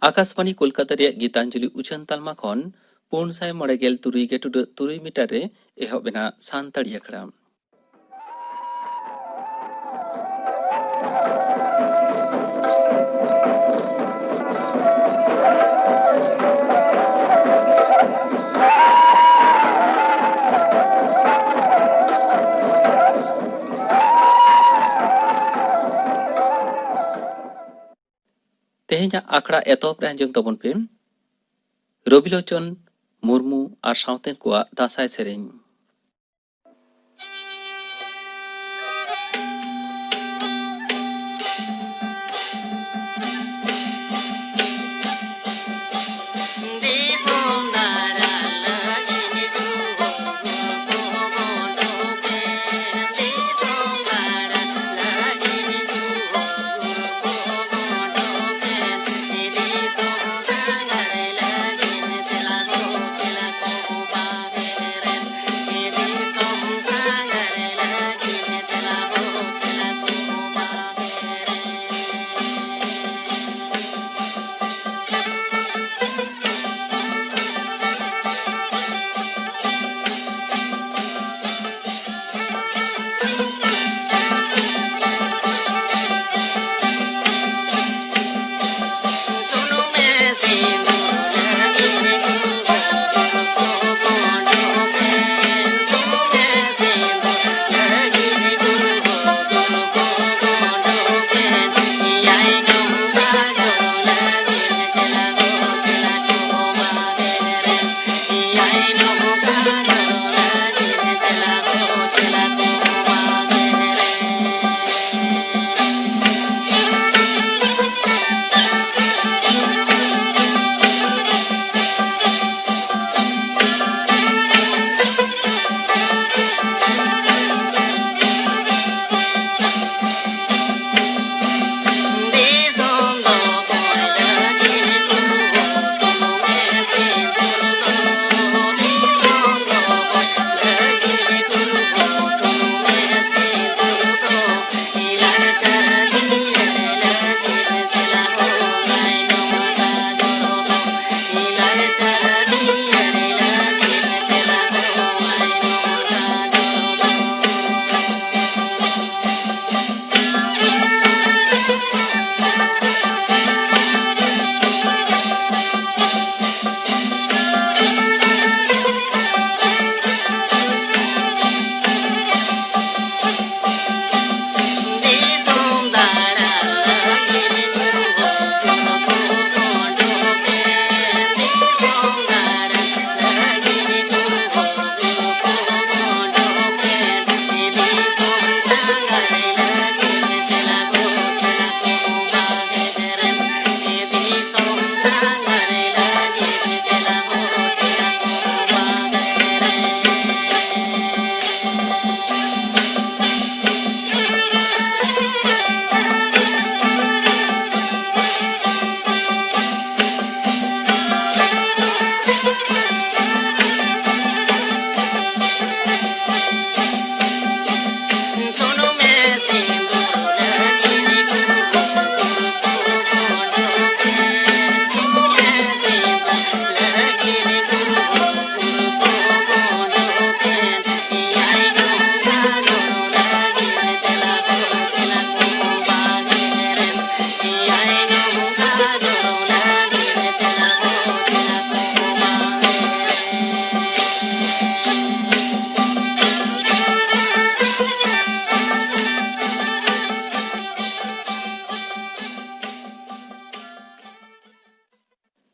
आकाशवाणी कोलकाता गीतांजलि उछन तालमा खन 493 मीटर रे एहबेना सानताड़ी अखड़ा। तेहेजा आखड़ा एतोप रे आंजम तबन पे रविलोचन मुर्मू और सावतेन को दासाय सेरें।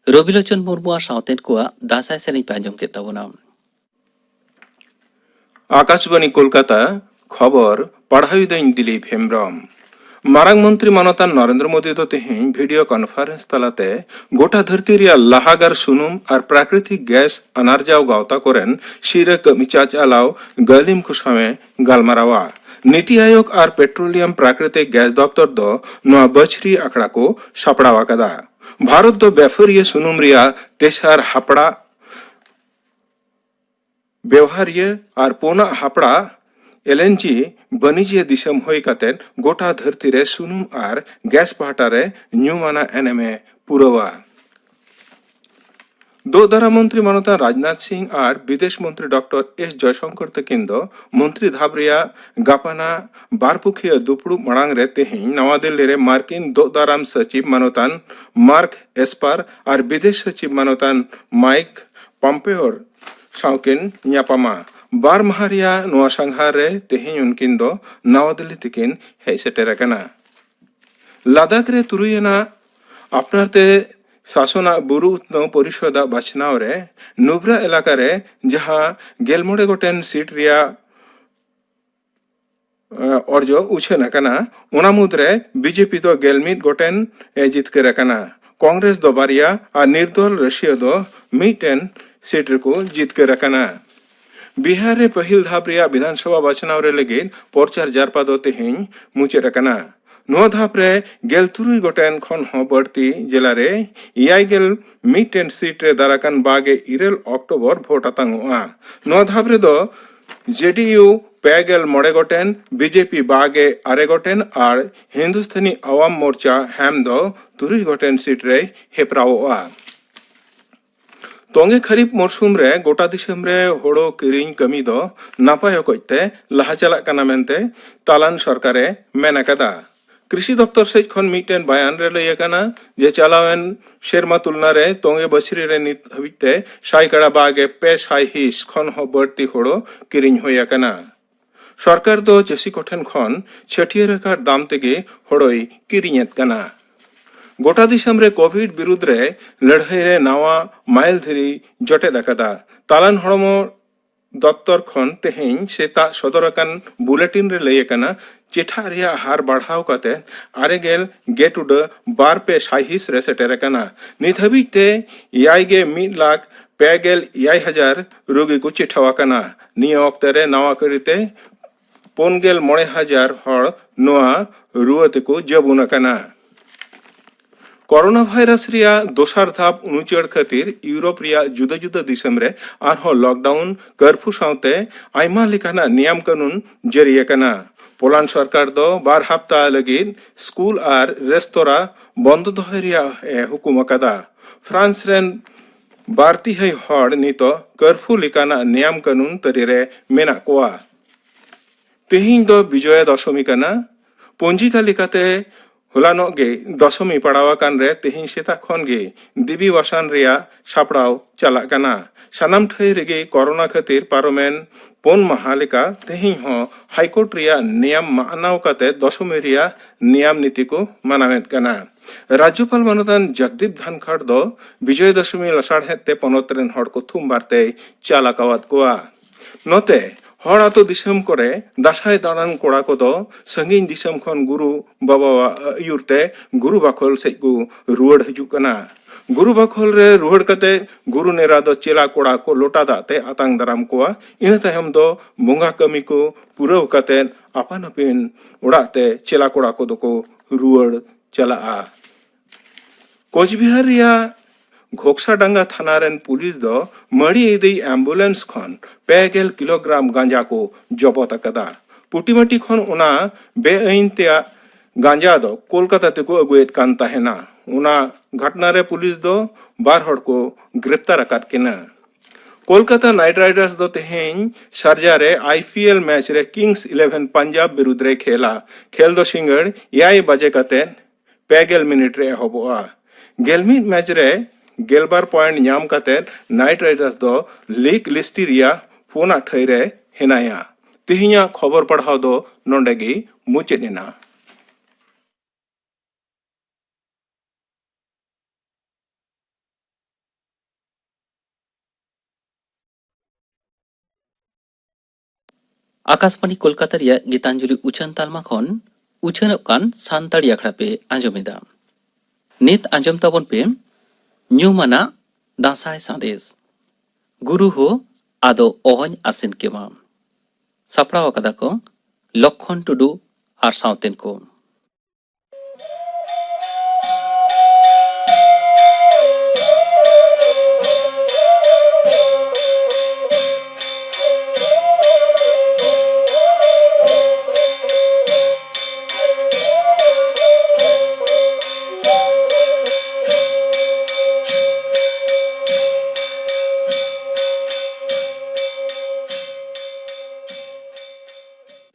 रविलोचन मुर्मू और सावतेन को दासाय सेरें पे आंजम के तबना। आकाशवाणी कोलकाता खबर पढ़ाई दिन दिलीप हेम्ब्रम। मारांग मंत्री मानतान नरेंद्र मोदी तो तेहें वीडियो कॉन्फ्रेंस तलाते गोटा धरती रिया लाहागार सुनुम और प्राकृतिक गैस अनारजाव गावता कोरेन शिरे कमी चाचालाव गलिम खुशामे गालमारावा। नीति आयोग और पेट्रोलियम प्राकृतिक गैस दफ्तर दो नोआ बछरी आखड़ा को सापड़ाव आकादा। भारत दो बेफरिया सुनुम रिया तेसार हापड़ा व्यवहारिया और पोना हापड़ा एलएनजी बनिजिया दिसम होई कातेन गोटा धरती रे सुनुम और गैस पाटा रे न्यूमाना एनएमए पुरवा। दो धारा मंत्री मानता राजनाथ सिंह और विदेश मंत्री डॉक्टर एस जयशंकर तकिन दो मंत्री धाबरिया गापाना बारपुखिया दुपड़ू मड़ांग रे तेहिं नवा दिल्ली रे मार्किन दो दाराम सचिव मानतान मार्क एस्पर और विदेश सचिव मानतान माइक पॉम्पेओर साउकिन न्यापामा बार महारिया नोआ संघार रे तेहिं उनकिन दो नवा दिल्ली तकिन हेय सेटेर आकाना। लादाख रे तुरुयना अपनार ते शासना बुरु उत्नव परिषदा बाछनाव रे नुब्रा एलाका रे जहां गेलमोड़े गोटेन सीट रिया अर्जो उछन आकाना ओना मुद्रे बीजेपी दो गेलमिट गोटेन जितकर आकाना। कांग्रेस दो बारिया और निर्दल रशिया दो मिटेन सीट को जितकर आकाना। बिहार रे पहिल धाप रिया विधानसभा बाछनाव रे लगिन प्रचार जारपा दो तेहिं मुचाद आकाना। नोआ धाप रे गेलतुरुई गोटेन खन हो बढ़ती जिला रे इयाई गेल मिटेन सीट रे दाराकान बागे 2 अक्टोबर भोट आतांगोआ। नोआ धाप रे दो जेडीयू पेगेल मोड़े गोटेन बीजेपी बागे 2 गोटेन और हिंदुस्तानी अवाम मोर्चा हेम दो 3 गोटेन सीट रे हेपराओआ। तोंगे खरीफ मौसुम रे गोटा दिसम रे होड़ो किरिंग कमी दो नापाय ओकते लहा चलाक काना मेनते तालान सरकारे मेन आकादा। कृषि दफ्तर सेज खन मिटेन बयान रे लय आकाना जे चालावेन शेरमा तुलना रे तोंगे बछरी रे नित हबिते साइकाड़ा बागे 500 हिस खन हो बढ़ती होड़ो किरिंग होय आकाना। सरकार दो चासी कोठेन खन छटियर का दाम तेगे होड़ोई किरिंगेत काना। गोटा दिसम रे कोविड विरुद्ध रे लड़ाई रे नावा माइल धरी जटे दाकादा। तालान हड़मो दफ्तर खन तेहें सेता सदरकान बुलेटिन रे लय आकाना चेठा रिया हार बढ़ाव काते आरेगेल गेट उड बार पे साहिस रे सेटेर आकाना। नित हबिते याइगे 1 लाख पेगेल 1000 रोगी को चिठाव आकाना। निया अक्ते रे नावा करिते 59,000 हड़ नोआ रुआते को जबुन आकाना। कोरोना भाइरस रिया दोसार धाप उनुचड़ खातिर यूरोप रिया जुदा जुदा दिसम रे आरहो लॉकडाउन कर्फ्यू साउते आइमा लेकाना नियम कानून जारी आकाना। पोलैंड सरकार दो 12 हफ्ता लगिन स्कूल और रेस्तोरा बंद दोहे रिया हुकुम आकादा। फ्रांस रेन बारती है हड़ नितो कर्फ्यू लेकाना नियम कानून तरीरे मेना कोआ। तेहिं दो विजया दशमी काना पंजिका लेकाते हुलानो गे दशमी पड़ावाकान रे तेहिं सेता खन गे दिबी वासान रिया सापड़ाव चलाक काना। सानाम ठै रेगे कोरोना खातिर पारोमेन 4 माह लेका तेहिं हो हाईकोर्ट रिया नियम मानाव काते दशमी रिया नियम नीति को मानावेत काना। राज्यपाल मानतान जगदीप धनखड़ दो विजय दशमी लसाड़हेते पनत रेन हड़ को थुम बारते चालाकावात कोआ। नोते हड़ आतो दिसम करे दासाय दाड़ान कोड़ा को दो संगीन दिसम खन गुरु बाबा आयुरते गुरु बाखोल सेज को रुवड़ हिजुक काना। गुरु बाखोल रे रुवड़ कते गुरु नेरा दो चेला कोड़ा को लोटा दाते आतांग दाराम कोआ। इन तायम दो बोंगा कमी को पुरव कते आपान अपिन उड़ाते चेला कोड़ा को दो को रुवड़ चलाआ। कोचबिहार रिया घोकसाडांगा थाना रेन पुलिस दो मड़ी इदी एम्बुलेंस खन 5 किलोग्राम गांजा को जबत आकादा। पुटीमाटी खन उना बेआईन ते गांजा दो कोलकाता तेको अगुएत कान ताहेना। उना घटना रे पुलिस दो 12 हड़ को गिरफ्तार आकाद केना। कोलकाता नाइट राइडर्स दो तेहें शारजा रे आईपीएल मैच रे किंग्स 11 पंजाब विरुद्ध रे खेला। खेल दो सिंगड़ 6 बजे काते 5 मिनट रे होबोआ। गेलमिट मैच रे 12 पॉइंट नाम काते नाइट राइडर्स दो लीग लिस्टिरिया फोना ठैरे हेनाया। तिहिया खबर पढ़ाव दो नोंडेगी मुचेना। आकाशवाणी कोलकाता रिया गीतांजलि उछन तालमा खन उछन कान सानताड़ी आखड़ा पे आंजोमिदा। नित आंजोम ताबन पे न्यूमाना दासाय संदेश गुरु हो आदो ओहन आसिन केमा सापड़ाव कदा को লক্ষণ টুডু আর সাঁওতেন को।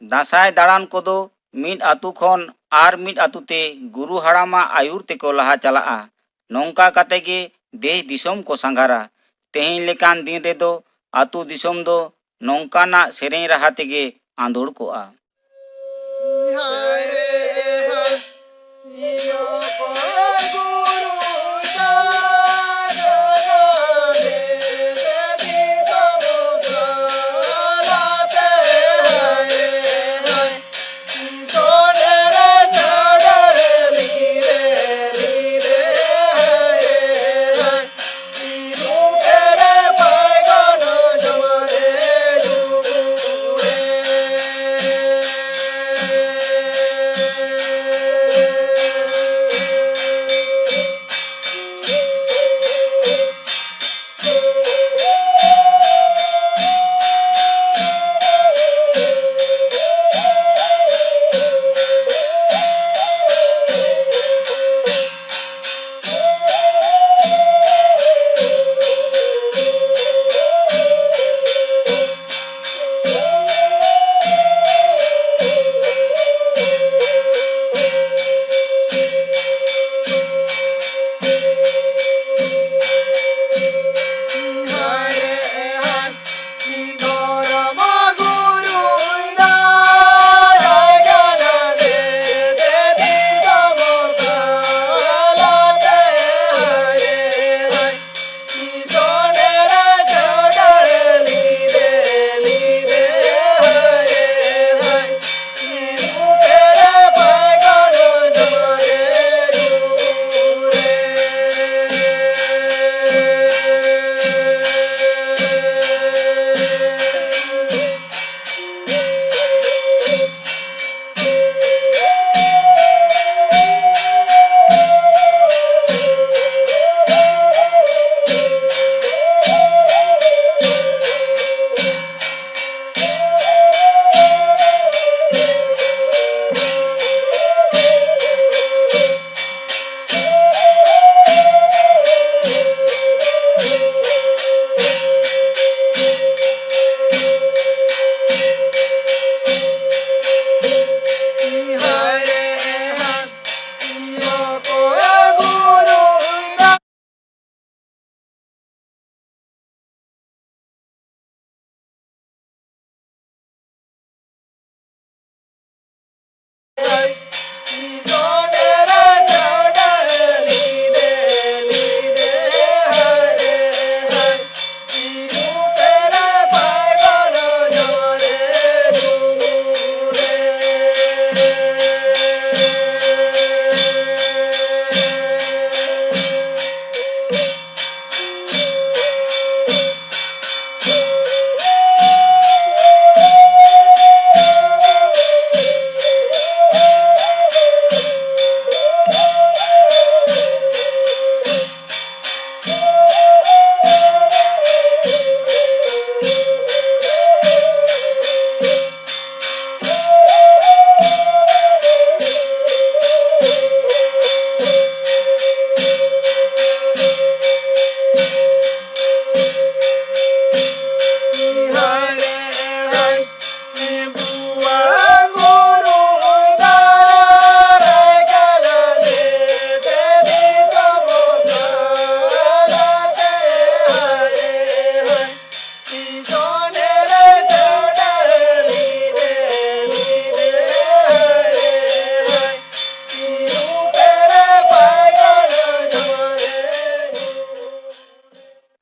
दासाय दाड़ान कोदो मिड आतु खन आर मिड आतुते गुरु हाड़ामा आयुर तेको लहा चलाआ नौका काते गे देश दिसोम को संघारा तेहें लेकान दिन रेदो आतु दिसोम दो नौकाना सेरें रहा तेगे आंदोड़ कोआ।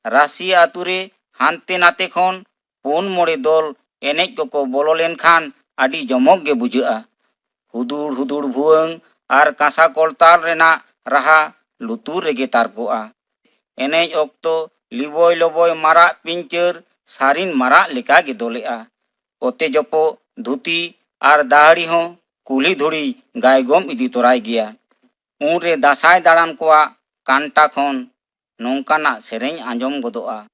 राशि आतुरे हानते नाते खन पुन मोड़े दल एनेज को बोलो लेनखान आदि जमक गे बुझा हुदुड़ हुदुड़ भुवंग आर कांसा कलताल रेना राहा लुतुर रेगे तारकोआ एनेज ऑक्तो लिबोय लबोय मारा पिंचर सारिन मारा लेका गे दोलेआ ओते जपो धुती आर दाहड़ी हों कुली धुड़ी गायगोम इदी तोराय गिया। उनरे दासाय दाड़ान कोआ कांटा खन नौकाना सेरेंग आंजम गोदोआ।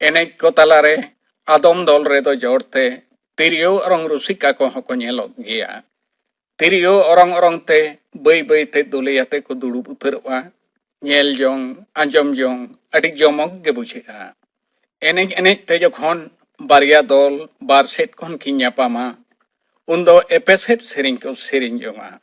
एनेज को तालारे आदम दल रेदो जोड़ते तिरियो अरंग रुसिका को हको नेलोग गिया। तिरियो अरंग अरंग ते बई बई ते दुलियाते को दुड़ुब उतरवा नेल जोंग आंजम जोंग अडिक जोमक गे बुझेगा। एनेज एनेज ते जखन बारिया दल बार सेट खन की न्यापामा उन्दो एपेसेट सेरिंग को सेरिंग जोंगा।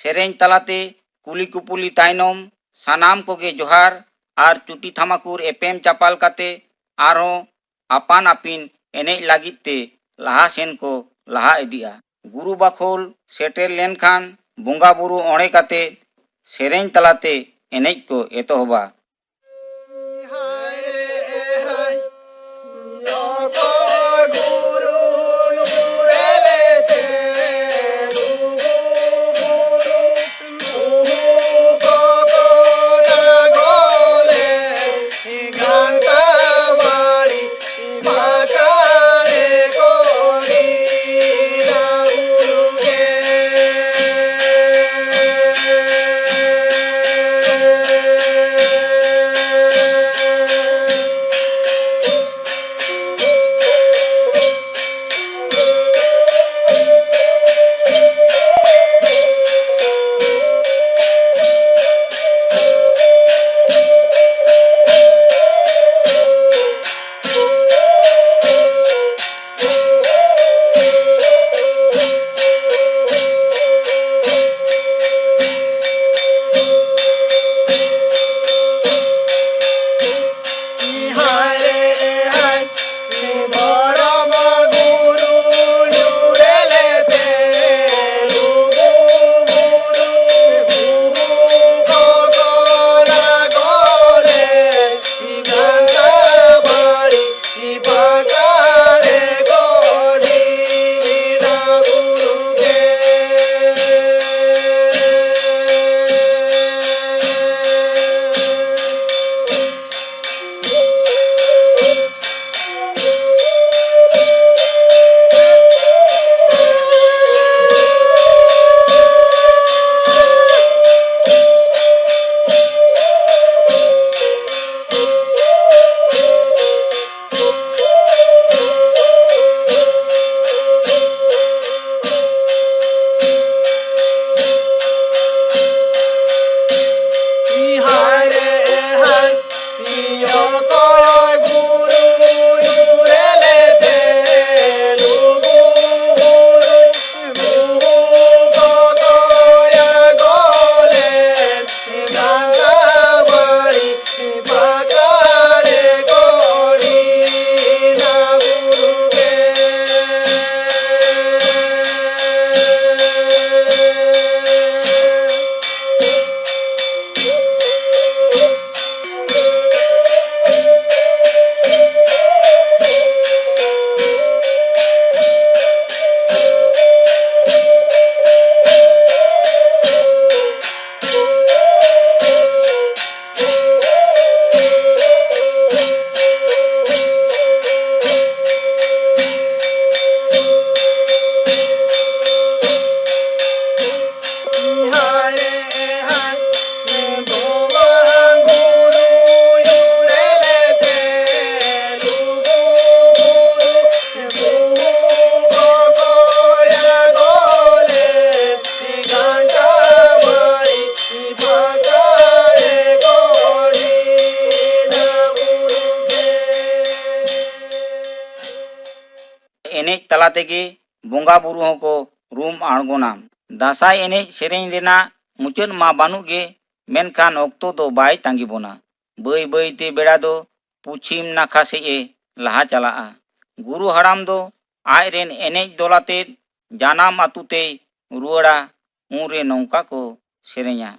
सेरेñ तलाते कुली कुपुली तायनम सानाम कोगे जोहार आर चुटी थामाकुर एपेम चापाल काते आरो आपान आपिन एनेज लागित ते लाहा सेन को लाहा इदिया। गुरु बाखोल सेटेर लेनखान बोंगा बुरु ओणे काते सेरेñ तलाते एनेज को एतोहबा। एनेज तला तेगे बोंगा बुरु होको रूम आणगोना। दासाई एनेज सेरेñ रेना मुचाद मा बानु गे मेनखान ऑक्तो दो बाय तांगी बोना। बई बई ते बेड़ा दो पुछिम नाखा से ए लाहा चलाआ। गुरु हराम दो आय रेन एनेज दोलाते जानाम आतुते रुआड़ा उनरे नौका को सेरेñा।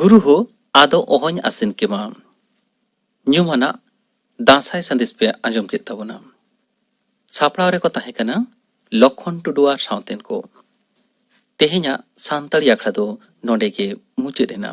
गुरु हो आदो ओहन आसिन केमा ᱧᱩᱢᱟᱱᱟ दासाय संदेश पे आंजम के तबना सापड़ाव रे को ताहे कना लखन टुडुआ सावतेन को तेहे냐 सान्ताड़ी आखड़ा दो नोंडे के मुचाद एना।